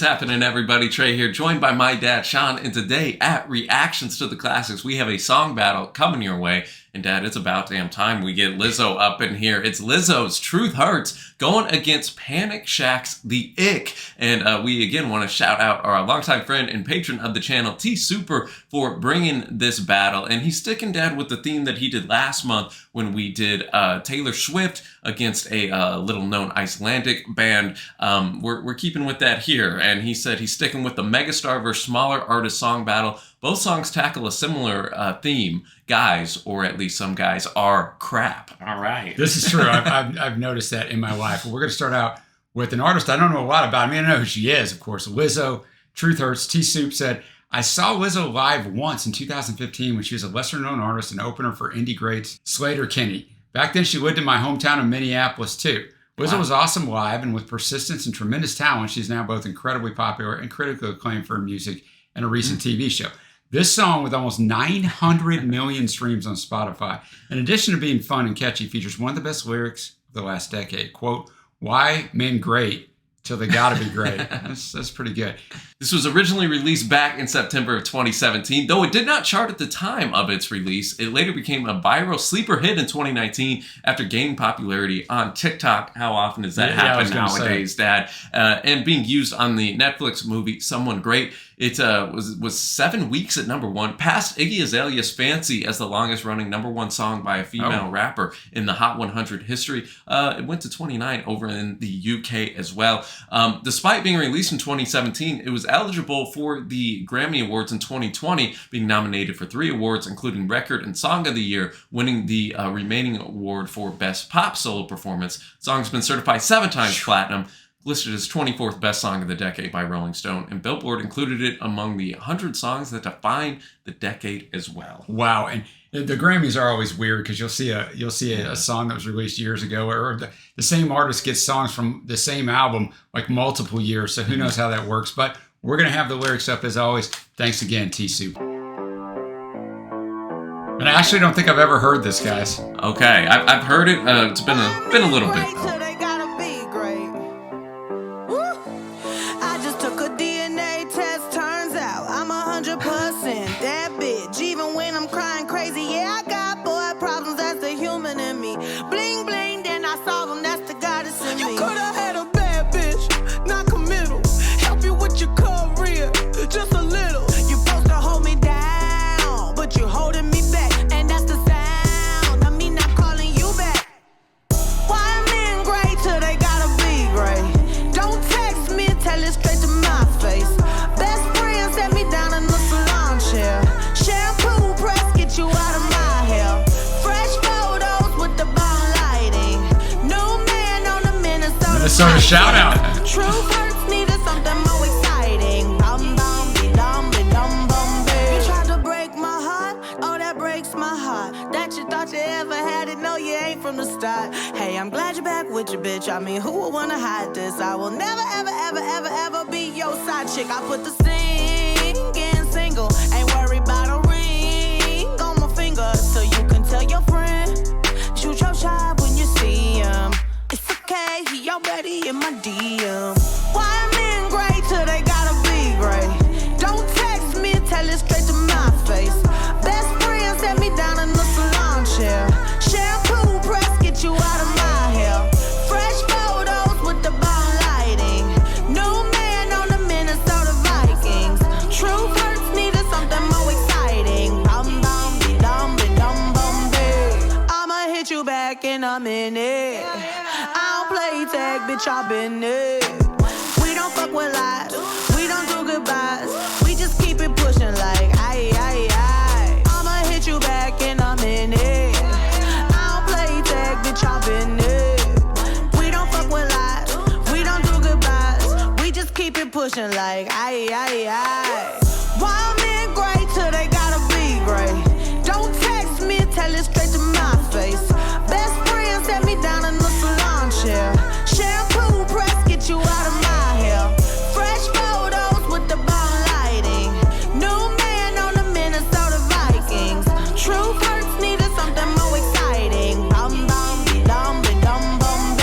What's happening, everybody? Trey here, joined by my dad, Sean, and today at Reactions to the Classics, we have a song battle coming your way. And Dad, it's about damn time we get Lizzo up in here. It's Lizzo's Truth Hurts going against Panic Shack's The Ick. And we again want to shout out our longtime friend and patron of the channel, T Super, for bringing this battle. And he's sticking, Dad, with the theme that he did last month when we did Taylor Swift against a little-known Icelandic band. We're keeping with that here. And he said he's sticking with the megastar versus smaller artist song battle. Both songs tackle a similar theme. Guys, or at least some guys, are crap. All right. This is true. I've noticed that in my life. We're going to start out with an artist I don't know a lot about. I mean, I know who she is, of course. Lizzo, Truth Hurts. T-Soup said, I saw Lizzo live once in 2015 when she was a lesser-known artist and opener for indie greats Sleater-Kinney. Back then, she lived in my hometown of Minneapolis, too. Lizzo was awesome live, and with persistence and tremendous talent, she's now both incredibly popular and critically acclaimed for her music and a recent TV show. This song, with almost 900 million streams on Spotify, in addition to being fun and catchy, features one of the best lyrics of the last decade. Quote, why men great till they gotta be great. That's pretty good. This was originally released back in September of 2017. Though it did not chart at the time of its release, it later became a viral sleeper hit in 2019 after gaining popularity on TikTok. How often does that happen nowadays, Dad? And being used on the Netflix movie Someone Great. It was 7 weeks at #1, passed Iggy Azalea's Fancy as the longest-running #1 song by a female rapper in the Hot 100 history. It went to 29 over in the UK as well. Despite being released in 2017, it was eligible for the Grammy Awards in 2020, being nominated for 3 awards, including Record and Song of the Year, winning the remaining award for Best Pop Solo Performance. The song's been certified 7 times platinum, listed as 24th best song of the decade by Rolling Stone, and Billboard included it among the 100 songs that define the decade as well. Wow, and the Grammys are always weird because you'll see a song that was released years ago, or the same artist gets songs from the same album like multiple years, so who knows how that works. But we're going to have the lyrics up as always. Thanks again, T-Soup. And I actually don't think I've ever heard this, guys. Okay, I've heard it. It's been a little bit, though. That bitch, even when I'm crying crazy, yeah, I got boy problems, that's the human in me. Bling bling, then I solve them, that's the goddess in me. You could've had a bad bitch, not committal, help you with your career, just a little. You supposed to hold me down, but you're holding me back, and that's the sound of me not calling you back. Why men great till they gotta be great? Don't text me and tell it straight to my face. Best friend set me down in the salon chair. Shampoo press, get you out of my hair. Fresh photos with the bomb lighting. New man on the Minnesota shout out. True hurts needed something more exciting. Bum bum be dum be dum bum be. You tried to break my heart, oh that breaks my heart. That you thought you ever had it, no you ain't from the start. Hey, I'm glad you're back with your bitch. I mean, who would wanna hide this? I will never ever ever ever ever be your side chick. I put the singing single, ain't worried about a ring on my finger, so you can tell your friend, shoot your shot when you see him. It's okay, he already in my DM. Why men great till they gotta be great? Don't text me and tell it straight to my face. Best friend set me down in the salon chair. Shampoo press, get you out of my hair. Fresh photos with the bomb lighting. New man on the Minnesota Vikings. True hurts needed something more exciting. Bum bum be dum bum be. I'ma hit you back in a minute. I don't play tag, bitch, I've been it. We don't fuck with lies, we don't do goodbyes. We just keep it pushing like aye, aye, aye. I'ma hit you back in a minute. I don't play tag, bitch, I've been it. We don't fuck with lies, we don't do goodbyes. We just keep it pushing like aye, aye, aye. Wild men great till they gotta be great. Don't text me and tell it straight to my face. Best friend set me down in the salon chair. Shampoo press, get you out of my hair. Fresh photos with the bomb lighting. New man on the Minnesota Vikings. True hurts needed something more exciting. Bum bum be dum bum be.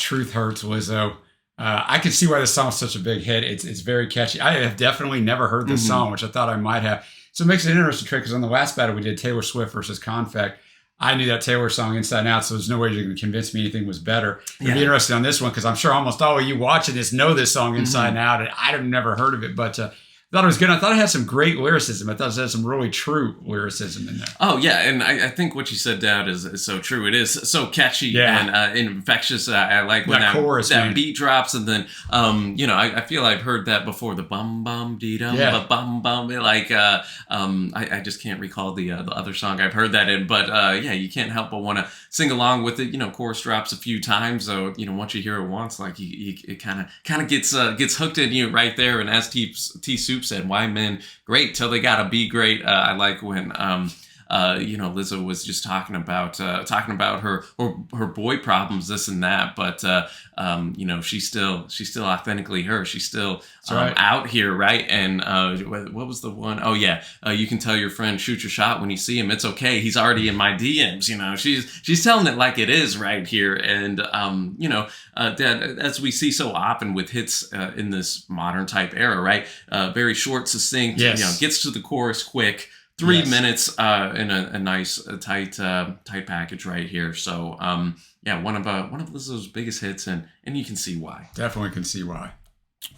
Truth Hurts, Lizzo. I can see why this song's such a big hit. It's very catchy. I have definitely never heard this song, which I thought I might have. So it makes it an interesting trick because on the last battle we did Taylor Swift versus Confect. I knew that Taylor song inside and out, so there's no way you're going to convince me anything was better. It'd be interesting on this one because I'm sure almost all of you watching this know this song inside and out, and I've never heard of it, but I thought it was good. I thought it had some great lyricism. I thought it had some really true lyricism in there. Oh, yeah. And I think what you said, Dad, is so true. It is so catchy and infectious. I like when that chorus, that beat drops. And then, I feel I've heard that before. The bum, bum, dee, dum, bum, bum. Like, I just can't recall the other song I've heard that in. But, you can't help but want to sing along with it. Chorus drops a few times. So, once you hear it once, like, it kind of gets hooked in you right there. And as T Soup said, why men great till they gotta be great. I like when Lizzo was just talking about her boy problems, this and that, but she's still authentically her. She's still out here, right? And what was the one? Oh yeah, you can tell your friend shoot your shot when you see him. It's okay. He's already in my DMs. She's telling it like it is right here. And Dad, as we see so often with hits in this modern type era, right? Very short, succinct. Yes. Gets to the chorus quick. 3 minutes in a nice tight package right here. So one of Lizzo's biggest hits, and you can see why. Definitely can see why.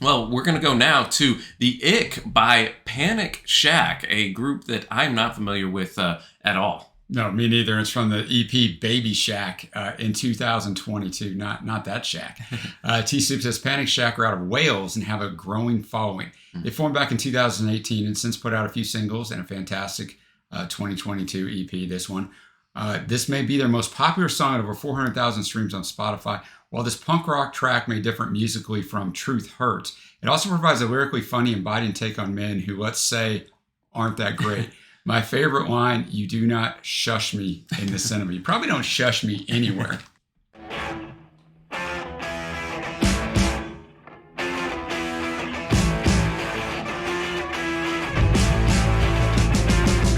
Well, we're gonna go now to The Ick by Panic Shack, a group that I'm not familiar with at all. No, me neither. It's from the EP Baby Shack in 2022. Not that Shack. T-Soup says Panic Shack are out of Wales and have a growing following. They formed back in 2018 and since put out a few singles and a fantastic 2022 EP, this one. This may be their most popular song at over 400,000 streams on Spotify. While this punk rock track may differ musically from Truth Hurts, it also provides a lyrically funny and biting take on men who, let's say, aren't that great. My favorite line, you do not shush me in the cinema. You probably don't shush me anywhere.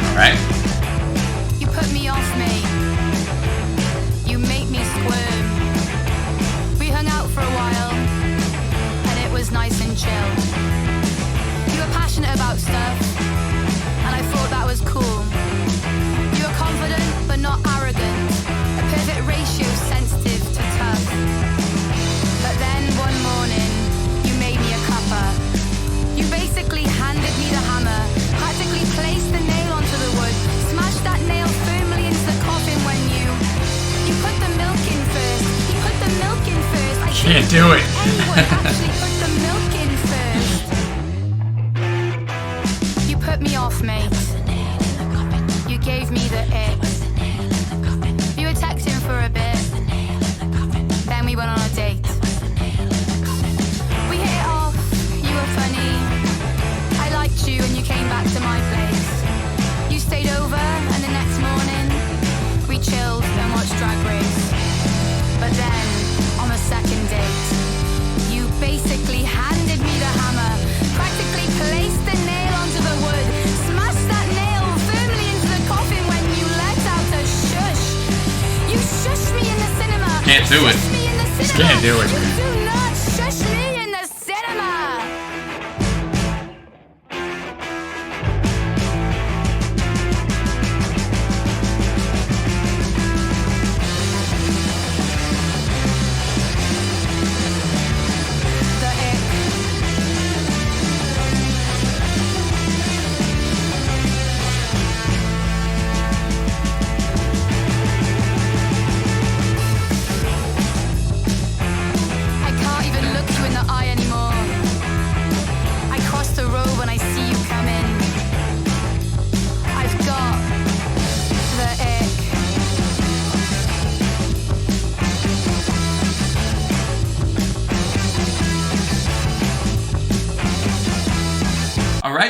All right. You put me off, mate. You make me squirm. We hung out for a while, and it was nice and chill. You were passionate about stuff, and I thought that was cool. You were confident, but not arrogant. A perfect ratio, sensitive to tough. But then one morning, you made me a cuppa. You basically handed me the hammer, practically placed the nail onto the wood, smashed that nail firmly into the coffin when you put the milk in first. You put the milk in first. I can't do it. Anyone actually put the milk in first. You put me off, mate. You gave me the ick. We were texting for a bit. Then we went on a date. We hit it off. You were funny. I liked you and you came back to my place. You stayed over and the next morning we chilled and watched Drag Race. But then, on the second date, you basically handed me the hammer, practically placed the nail onto the wood, smashed that nail firmly into the coffin when you let out a shush. You shushed me in the cinema. Can't do it. Shushed me in the cinema. Just can't do it. You do not shush me in the cinema.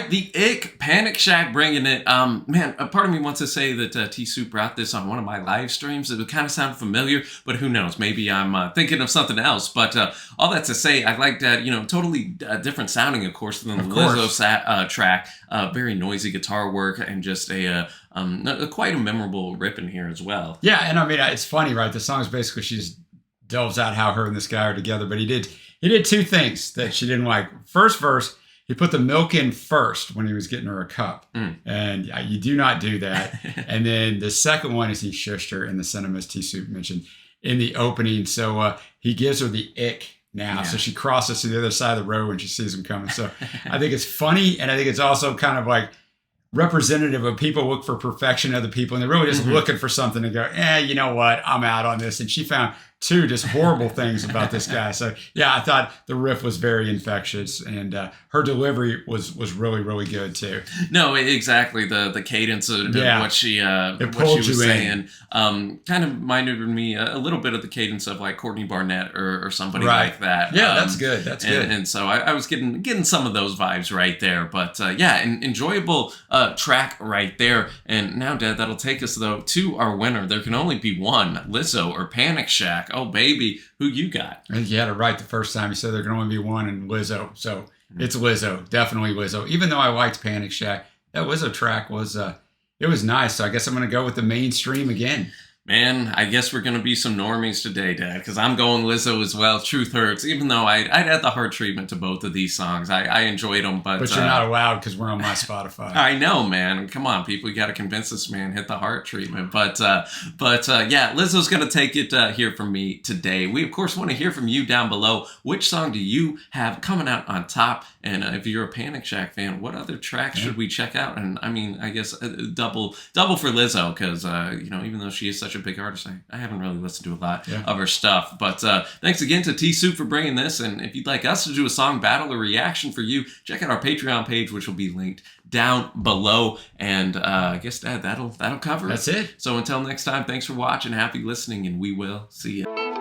The Ick, Panic Shack bringing it. Man, a part of me wants to say that T-Soup brought this on one of my live streams. It would kind of sound familiar, but who knows? Maybe I'm thinking of something else. But all that to say, I like that, totally different sounding, of course, than the Lizzo track. Very noisy guitar work and just quite a memorable rip in here as well. Yeah, and I mean, it's funny, right? The song is basically she's delves out how her and this guy are together. But he did two things that she didn't like. First verse, he put the milk in first when he was getting her a cup. And you do not do that. And then the second one is he shushed her in the sentiments T-Soup mentioned in the opening. So he gives her the ick now. Yeah. So she crosses to the other side of the road when she sees him coming. So I think it's funny. And I think it's also kind of like representative of people look for perfection in other people. And they're really just looking for something to go, you know what? I'm out on this. And she found two just horrible things about this guy. So yeah, I thought the riff was very infectious, and her delivery was really, really good too. No, exactly. The cadence of what she was saying kind of reminded me a little bit of the cadence of like Courtney Barnett or somebody like that. Yeah, that's good. That's good. And so I was getting some of those vibes right there. But an enjoyable track right there. And now, Dad, that'll take us though to our winner. There can only be one: Lizzo or Panic Shack. Oh, baby, who you got? I think you had it right the first time. You said there can only be one, and Lizzo. So it's Lizzo, definitely Lizzo. Even though I liked Panic Shack, that Lizzo track was it was nice. So I guess I'm going to go with the mainstream again. Man, I guess we're going to be some normies today, Dad, because I'm going Lizzo as well. Truth Hurts, even though I'd add the heart treatment to both of these songs. I enjoyed them, but you're not allowed because we're on my Spotify. I know, man. Come on, people. You got to convince this man, hit the heart treatment. But Lizzo's going to take it here from me today. We, of course, want to hear from you down below. Which song do you have coming out on top? And if you're a Panic Shack fan, what other tracks should we check out? And I mean, I guess double for Lizzo, because, even though she is such a big artist, I haven't really listened to a lot of her stuff. But thanks again to T-Soup for bringing this. And if you'd like us to do a song battle or reaction for you, check out our Patreon page, which will be linked down below. And I guess, Dad, that'll cover it. That's it. So until next time, thanks for watching, happy listening, and we will see you.